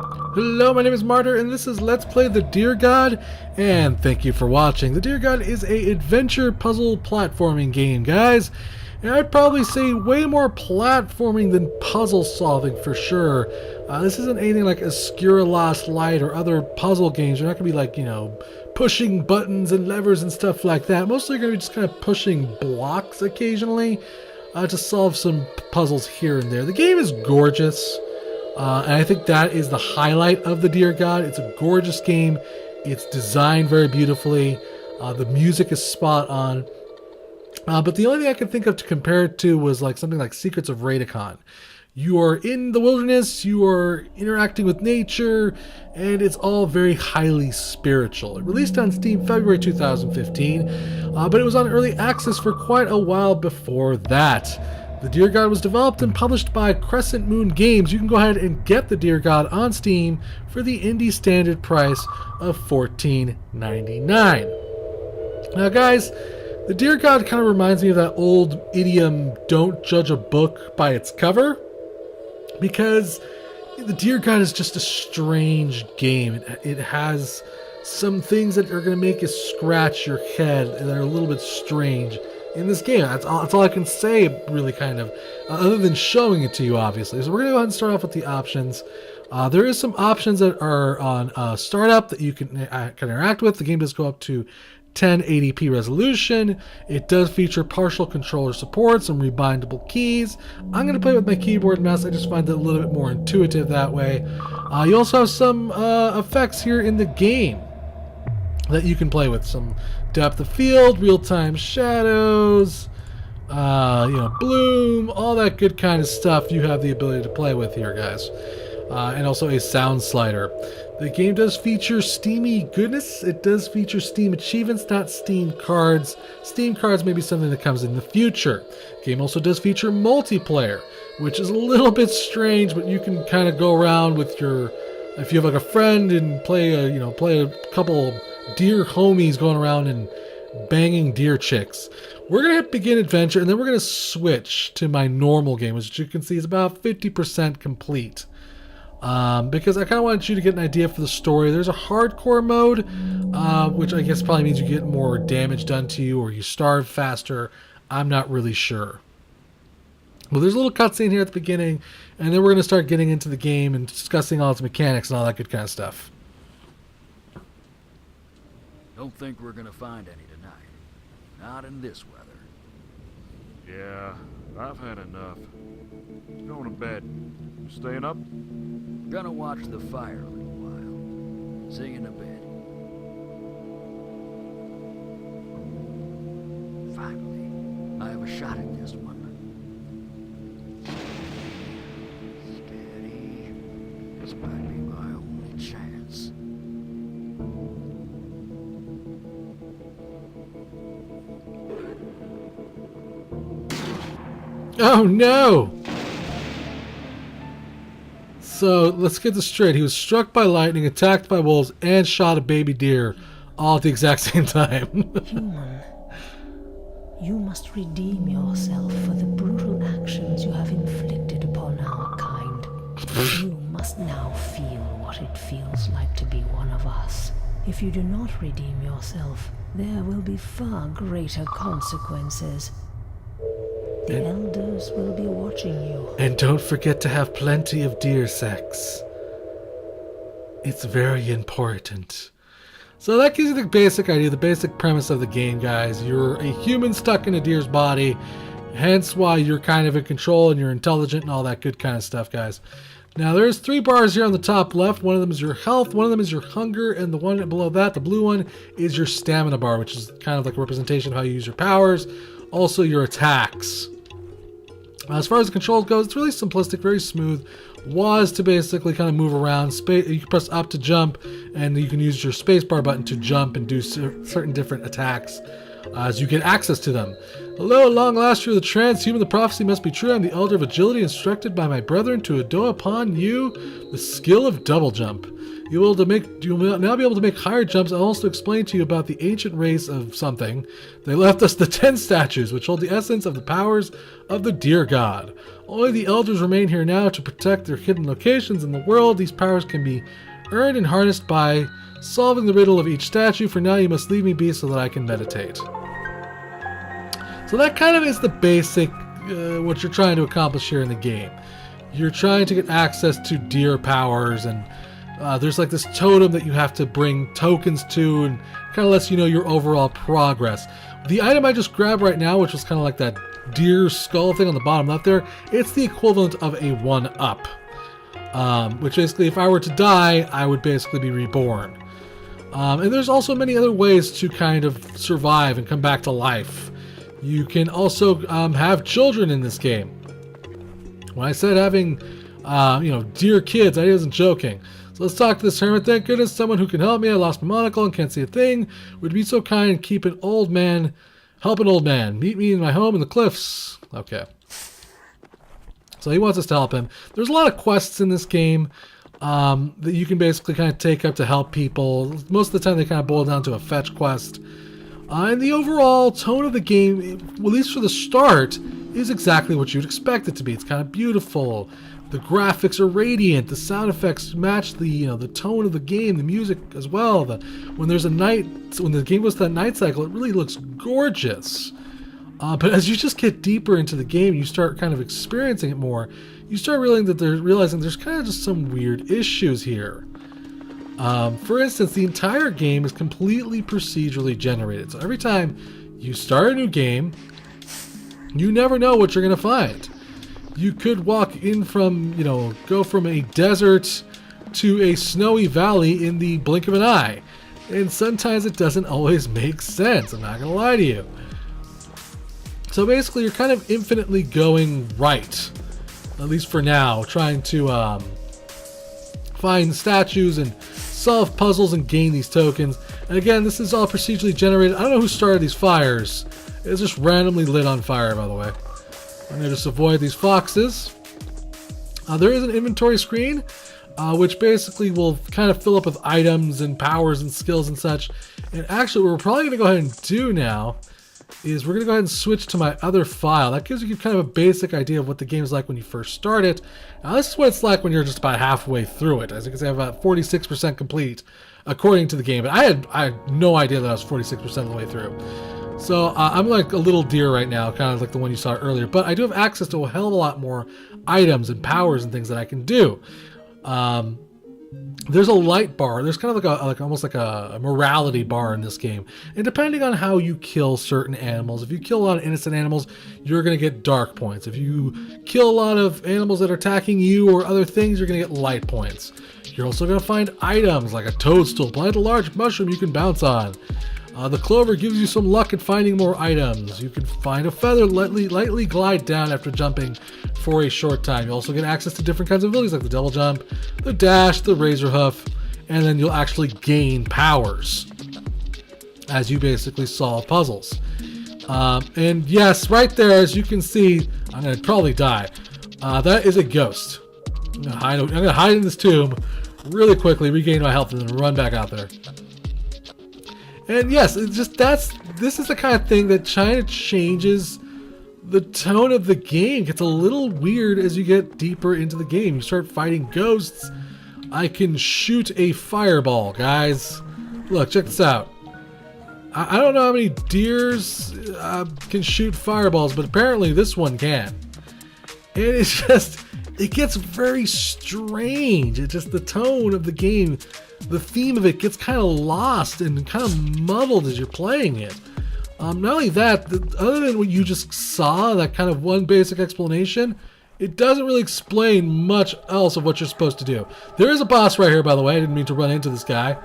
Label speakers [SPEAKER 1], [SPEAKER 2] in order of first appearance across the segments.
[SPEAKER 1] Hello, my name is Martyr, and this is Let's Play the Deer God, and thank you for watching. The Deer God is a adventure puzzle platforming game, guys, and I'd probably say way more platforming than puzzle solving for sure. This isn't anything like Obscura Lost Light or other puzzle games. You're not going to be like, pushing buttons and levers and stuff like that. Mostly you're going to be just kind of pushing blocks occasionally to solve some puzzles here and there. The game is gorgeous. And I think that is the highlight of the Deer God. It's a gorgeous game. It's designed very beautifully. The music is spot on. But the only thing I could think of to compare it to was like something like Secrets of Radicon. You are in the wilderness, you are interacting with nature, and it's all very highly spiritual. It released on Steam February 2015, but it was on early access for quite a while before that. The Deer God was developed and published by Crescent Moon Games. You can go ahead and get the Deer God on Steam for the indie standard price of $14.99. Now guys, the Deer God kind of reminds me of that old idiom, don't judge a book by its cover, because the Deer God is just a strange game. It has some things that are going to make you scratch your head that are a little bit strange in this game. That's all I can say, really, kind of, other than showing it to you, obviously. So we're going to go ahead and start off with the options. There is some options that are on startup that you can interact with. The game does go up to 1080p resolution. It does feature partial controller support, some rebindable keys. I'm going to play with my keyboard and mouse. I just find it a little bit more intuitive that way. You also have some effects here in the game that you can play with. Some depth of field, real-time shadows, bloom, all that good kind of stuff you have the ability to play with here, guys. And also a sound slider. The game does feature Steamy goodness. It does feature Steam achievements, not Steam cards. Steam cards may be something that comes in the future. The game also does feature multiplayer, which is a little bit strange, but you can kind of go around with your, if you have like a friend, and play a couple deer homies going around and banging deer chicks. We're going to hit begin adventure, and then we're going to switch to my normal game, which you can see is about 50% complete. Because I kind of wanted you to get an idea for the story. There's a hardcore mode, which I guess probably means you get more damage done to you or you starve faster. I'm not really sure. Well, there's a little cutscene here at the beginning, and then we're going to start getting into the game and discussing all its mechanics and all that good kind of stuff.
[SPEAKER 2] Don't think we're gonna find any tonight. Not in this weather.
[SPEAKER 3] Yeah, I've had enough. Going to bed. You staying up?
[SPEAKER 2] Gonna watch the fire a little while. See you in a bit. Finally, I have a shot at this one. Steady. This might be my only chance.
[SPEAKER 1] Oh no! So let's get this straight. He was struck by lightning, attacked by wolves, and shot a baby deer all at the exact same time.
[SPEAKER 4] Human, you must redeem yourself for the brutal actions you have inflicted upon our kind. You must now feel what it feels like to be one of us. If you do not redeem yourself, there will be far greater consequences. The elders will be watching you.
[SPEAKER 1] And don't forget to have plenty of deer sex. It's very important. So that gives you the basic idea, the basic premise of the game, guys. You're a human stuck in a deer's body, hence why you're kind of in control and you're intelligent and all that good kind of stuff, guys. Now there's 3 bars here on the top left. One of them is your health, one of them is your hunger, and the one below that, the blue one, is your stamina bar, which is kind of like a representation of how you use your powers, also your attacks. As far as the controls goes, it's really simplistic, very smooth. Was to basically kind of move around. You can press up to jump, and you can use your spacebar button to jump and do certain different attacks as you get access to them. Hello, long last you're the transhuman. The prophecy must be true. I'm the elder of agility, instructed by my brethren to bestow upon you the skill of double jump. You'll now be able to make higher jumps. I'll also explain to you about the ancient race of something. They left us the 10 statues, which hold the essence of the powers of the deer god. Only the elders remain here now to protect their hidden locations in the world. These powers can be earned and harnessed by solving the riddle of each statue. For now, you must leave me be so that I can meditate. So that kind of is the basic, what you're trying to accomplish here in the game. You're trying to get access to deer powers, and there's like this totem that you have to bring tokens to, and kind of lets you know your overall progress. The item I just grabbed right now, which was kind of like that deer skull thing on the bottom left there, it's the equivalent of a 1-up. Which basically, if I were to die, I would basically be reborn. And there's also many other ways to kind of survive and come back to life. You can also have children in this game. When I said having, dear kids, I wasn't joking. So let's talk to this hermit. Thank goodness, someone who can help me. I lost my monocle and can't see a thing. Would be so kind and help an old man. Meet me in my home in the cliffs. Okay. So he wants us to help him. There's a lot of quests in this game that you can basically kind of take up to help people. Most of the time they kind of boil down to a fetch quest. And the overall tone of the game, at least for the start, is exactly what you'd expect it to be. It's kind of beautiful. The graphics are radiant. The sound effects match the tone of the game, the music as well. When the game goes to that night cycle, it really looks gorgeous. But as you just get deeper into the game, you start kind of experiencing it more. You start realizing there's kind of just some weird issues here. For instance, the entire game is completely procedurally generated. So every time you start a new game, you never know what you're going to find. You could walk in go from a desert to a snowy valley in the blink of an eye. And sometimes it doesn't always make sense. I'm not going to lie to you. So basically, you're kind of infinitely going right, at least for now, trying to find statues and solve puzzles and gain these tokens. And again, this is all procedurally generated. I don't know who started these fires. It's just randomly lit on fire, by the way. I'm going to just avoid these foxes. There is an inventory screen, which basically will kind of fill up with items and powers and skills and such. And actually, what we're probably going to go ahead and do now is we're going to go ahead and switch to my other file. That gives you kind of a basic idea of what the game is like when you first start it. Now, this is what it's like when you're just about halfway through it. As you can see, I'm about 46% complete, according to the game. But I had no idea that I was 46% of the way through. So I'm like a little deer right now, kind of like the one you saw earlier. But I do have access to a hell of a lot more items and powers and things that I can do. There's a light bar. There's kind of almost like a morality bar in this game. And depending on how you kill certain animals, if you kill a lot of innocent animals, you're going to get dark points. If you kill a lot of animals that are attacking you or other things, you're going to get light points. You're also going to find items like a toadstool. Plant a large mushroom you can bounce on. The clover gives you some luck at finding more items. You can find a feather, lightly glide down after jumping for a short time. You also get access to different kinds of abilities like the double jump, the dash, the razor hoof, and then you'll actually gain powers as you basically solve puzzles. And yes, right there, as you can see, I'm going to probably die. That is a ghost. I'm going to hide in this tomb really quickly, regain my health, and then run back out there. And yes, this is the kind of thing that kind of changes the tone of the game. It gets a little weird as you get deeper into the game. You start fighting ghosts. I can shoot a fireball, guys. Look, check this out. I don't know how many deers can shoot fireballs, but apparently this one can. And it gets very strange. It's just the tone of the game. The theme of it gets kind of lost and kind of muddled as you're playing it. Not only that, other than what you just saw, that kind of one basic explanation, it doesn't really explain much else of what you're supposed to do. There is a boss right here, by the way. I didn't mean to run into this guy.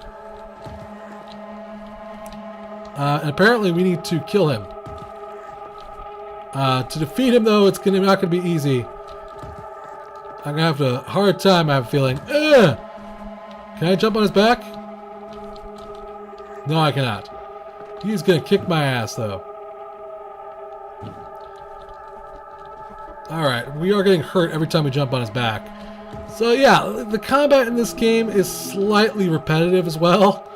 [SPEAKER 1] And apparently we need to kill him. To defeat him, though, it's not going to be easy. I'm going to have a hard time, I have a feeling. Ugh! Can I jump on his back? No, I cannot. He's going to kick my ass, though. Alright, we are getting hurt every time we jump on his back. So yeah, the combat in this game is slightly repetitive as well.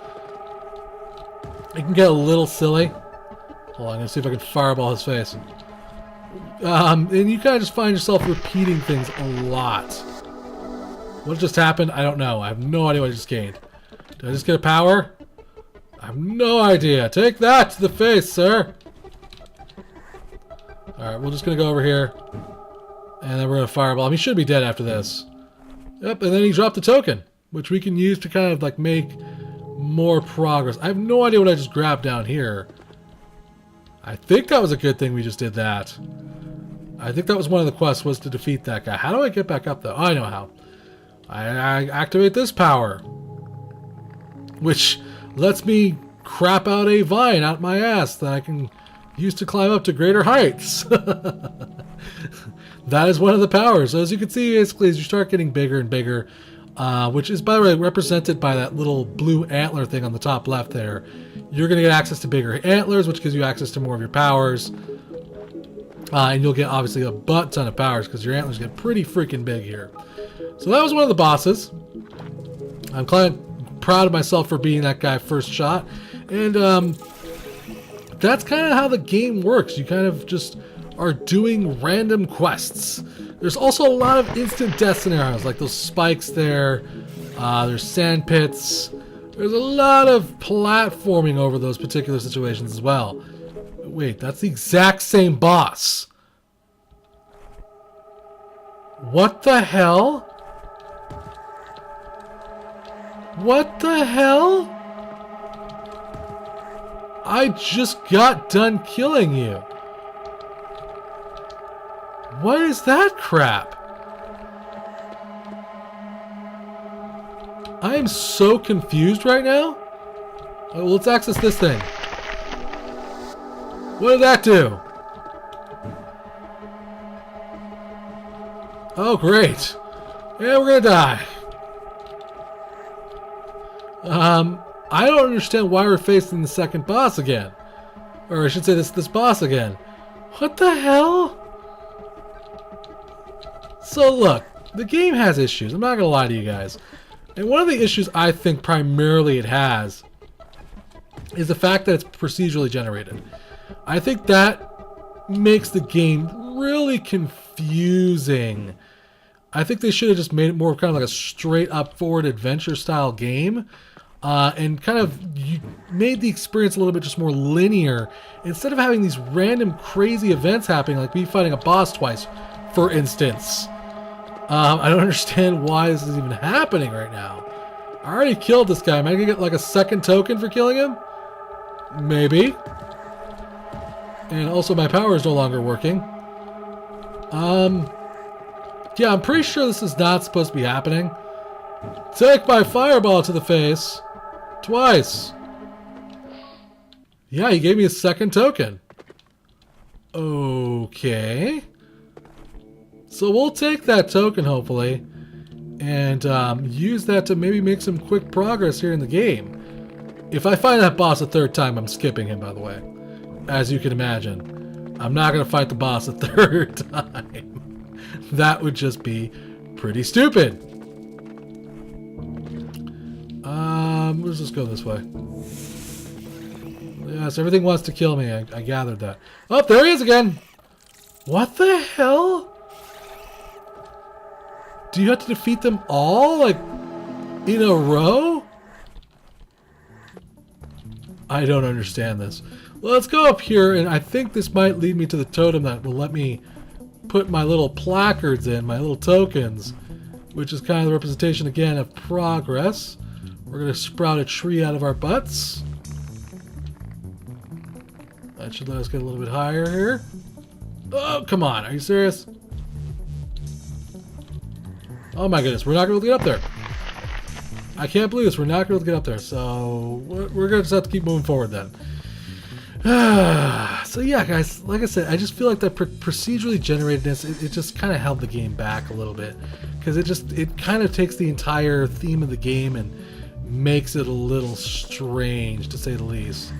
[SPEAKER 1] It can get a little silly. Hold on, I'm gonna see if I can fireball his face. And you kind of just find yourself repeating things a lot. What just happened? I don't know. I have no idea what I just gained. Did I just get a power? I have no idea. Take that to the face, sir. Alright, we're just gonna go over here. And then we're gonna fireball him. He should be dead after this. Yep, and then he dropped the token, which we can use to kind of like make more progress. I have no idea what I just grabbed down here. I think that was a good thing we just did that. I think that was one of the quests, was to defeat that guy. How do I get back up though? Oh, I know how. I activate this power, which lets me crap out a vine out my ass that I can use to climb up to greater heights. That is one of the powers. So as you can see, basically, as you start getting bigger and bigger, which is, by the way, represented by that little blue antler thing on the top left there, you're going to get access to bigger antlers, which gives you access to more of your powers. And you'll get, obviously, a butt ton of powers because your antlers get pretty freaking big here. So that was one of the bosses. I'm kind of proud of myself for beating that guy first shot. And that's kind of how the game works. You kind of just are doing random quests. There's also a lot of instant death scenarios, like those spikes there. There's sand pits. There's a lot of platforming over those particular situations as well. Wait, that's the exact same boss. What the hell? What the hell? I just got done killing you. What is that crap? I am so confused right now. Oh, let's access this thing. What did that do? Oh, great. Yeah, we're gonna die. I don't understand why we're facing the second boss again. Or I should say this boss again. What the hell? So look, the game has issues. I'm not gonna lie to you guys. And one of the issues I think primarily it has is the fact that it's procedurally generated. I think that makes the game really confusing. I think they should have just made it more kind of like a straight up forward adventure style game. And kind of made the experience a little bit just more linear instead of having these random crazy events happening, like me fighting a boss twice, for instance. I don't understand why this is even happening right now. I already killed this guy. Am I gonna get like a second token for killing him? Maybe. And also my power is no longer working. Yeah, I'm pretty sure this is not supposed to be happening. Take my fireball to the face. Twice. Yeah, he gave me a second token. Okay. So we'll take that token, hopefully, and use that to maybe make some quick progress here in the game. If I find that boss a third time, I'm skipping him, by the way. As you can imagine. I'm not going to fight the boss a third time. That would just be pretty stupid. Let's just go this way. Yes, everything wants to kill me. I gathered that. Oh, there he is again! What the hell? Do you have to defeat them all, like, in a row? I don't understand this. Well, let's go up here, and I think this might lead me to the totem that will let me put my little placards in, my little tokens, which is kind of the representation, again, of progress. We're going to sprout a tree out of our butts. That should let us get a little bit higher here. Oh, come on. Are you serious? Oh my goodness, we're not going to be able to get up there. I can't believe this. We're not going to be able to get up there. So we're going to just have to keep moving forward then. So yeah, guys, like I said, I just feel like that procedurally generatedness, it just kind of held the game back a little bit. Because it kind of takes the entire theme of the game and makes it a little strange, to say the least.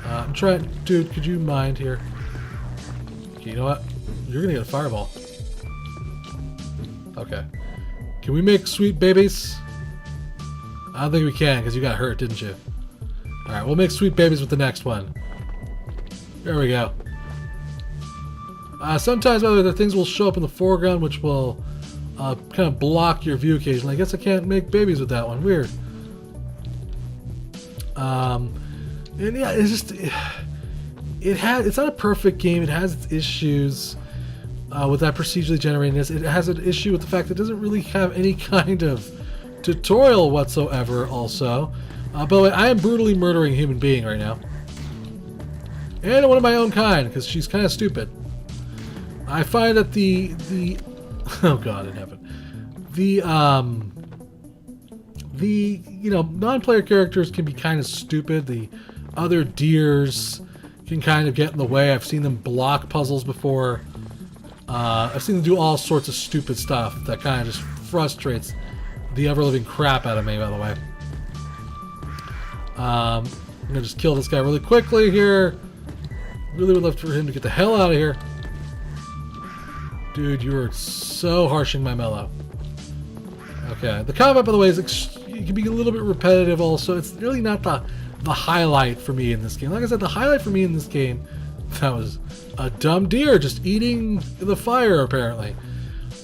[SPEAKER 1] I'm trying... Dude, could you mind here? Okay, you know what? You're going to get a fireball. Okay. Can we make sweet babies? I don't think we can because you got hurt, didn't you? Alright, we'll make sweet babies with the next one. There we go. Sometimes, by the way, the things will show up in the foreground which will kind of block your view occasionally. I guess I can't make babies with that one. Weird. And yeah, it's just... It's not a perfect game. It has its issues with that procedurally generated. It has an issue with the fact that it doesn't really have any kind of tutorial whatsoever also. By the way, I am brutally murdering a human being right now. And one of my own kind, because she's kind of stupid. I find that the oh god in heaven. The non-player characters can be kind of stupid. The other deers can kind of get in the way. I've seen them block puzzles before. I've seen them do all sorts of stupid stuff that kind of just frustrates the ever-living crap out of me, by the way. I'm going to just kill this guy really quickly here. Really would love for him to get the hell out of here. Dude, you are so harshing my mellow. Okay, the combat, by the way, it can be a little bit repetitive also. It's really not the highlight for me in this game. Like I said, the highlight for me in this game, that was a dumb deer just eating the fire, apparently.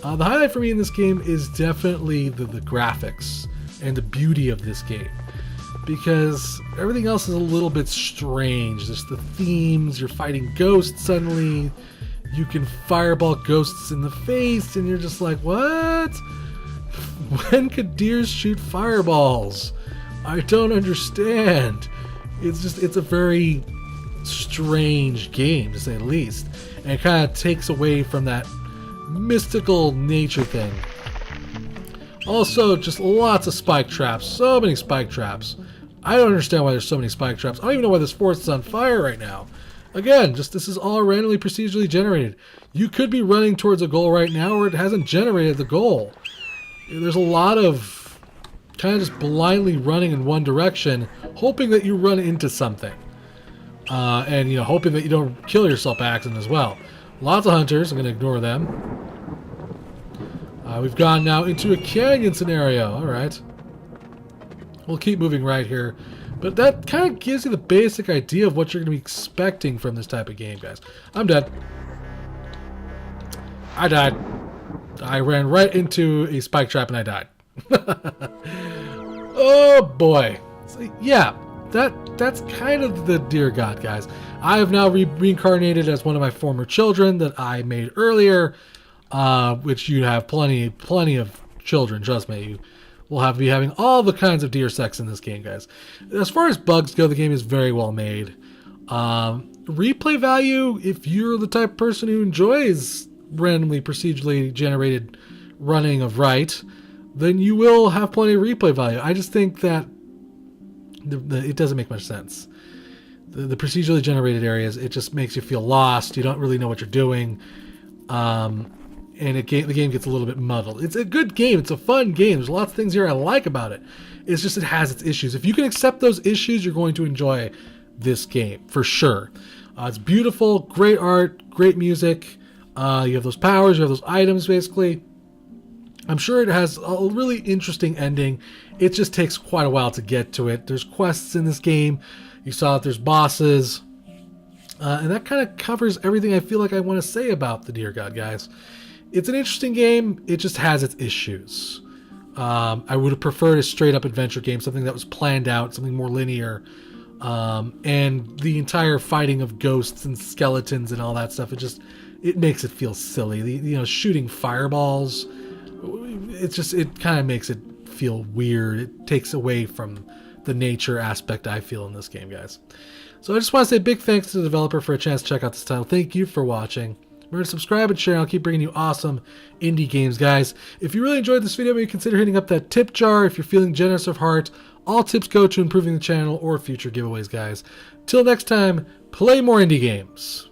[SPEAKER 1] The highlight for me in this game is definitely the graphics and the beauty of this game. Because everything else is a little bit strange. Just the themes, you're fighting ghosts suddenly. You can fireball ghosts in the face, and you're just like, what? When could deers shoot fireballs? I don't understand. It's a very strange game, to say the least. And it kind of takes away from that mystical nature thing. Also, just lots of spike traps. So many spike traps. I don't understand why there's so many spike traps. I don't even know why this forest is on fire right now. Again, just this is all randomly procedurally generated. You could be running towards a goal right now where it hasn't generated the goal. There's a lot of kind of just blindly running in one direction, hoping that you run into something. And, hoping that you don't kill yourself by accident as well. Lots of hunters. I'm going to ignore them. We've gone now into a canyon scenario. All right. We'll keep moving right here. But that kind of gives you the basic idea of what you're going to be expecting from this type of game, guys. I'm dead. I died. I ran right into a spike trap and I died. Oh boy. So, yeah, that's kind of the deer god, guys. I have now reincarnated as one of my former children that I made earlier, which you have plenty of children, trust me. You will be having all the kinds of deer sex in this game, guys. As far as bugs go, the game is very well made. Replay value, if you're the type of person who enjoys randomly procedurally generated running of right, then you will have plenty of replay value. I just think that it doesn't make much sense. The procedurally generated areas, it just makes you feel lost. You don't really know what you're doing. And the game gets a little bit muddled. It's a good game. It's a fun game. There's lots of things here I like about it. It's just it has its issues. If you can accept those issues, you're going to enjoy this game, for sure. It's beautiful, great art, great music. You have those powers, you have those items, basically. I'm sure it has a really interesting ending. It just takes quite a while to get to it. There's quests in this game. You saw that there's bosses. And that kind of covers everything I feel like I want to say about the Deer God, guys. It's an interesting game. It just has its issues. I would have preferred a straight-up adventure game, something that was planned out, something more linear. And the entire fighting of ghosts and skeletons and all that stuff, it makes it feel silly. Shooting fireballs, it kind of makes it feel weird. It takes away from the nature aspect I feel in this game, guys. So I just want to say big thanks to the developer for a chance to check out this title. Thank you for watching. Remember to subscribe and share, and I'll keep bringing you awesome indie games, guys. If you really enjoyed this video, maybe consider hitting up that tip jar if you're feeling generous of heart. All tips go to improving the channel or future giveaways, guys. Till next time, play more indie games.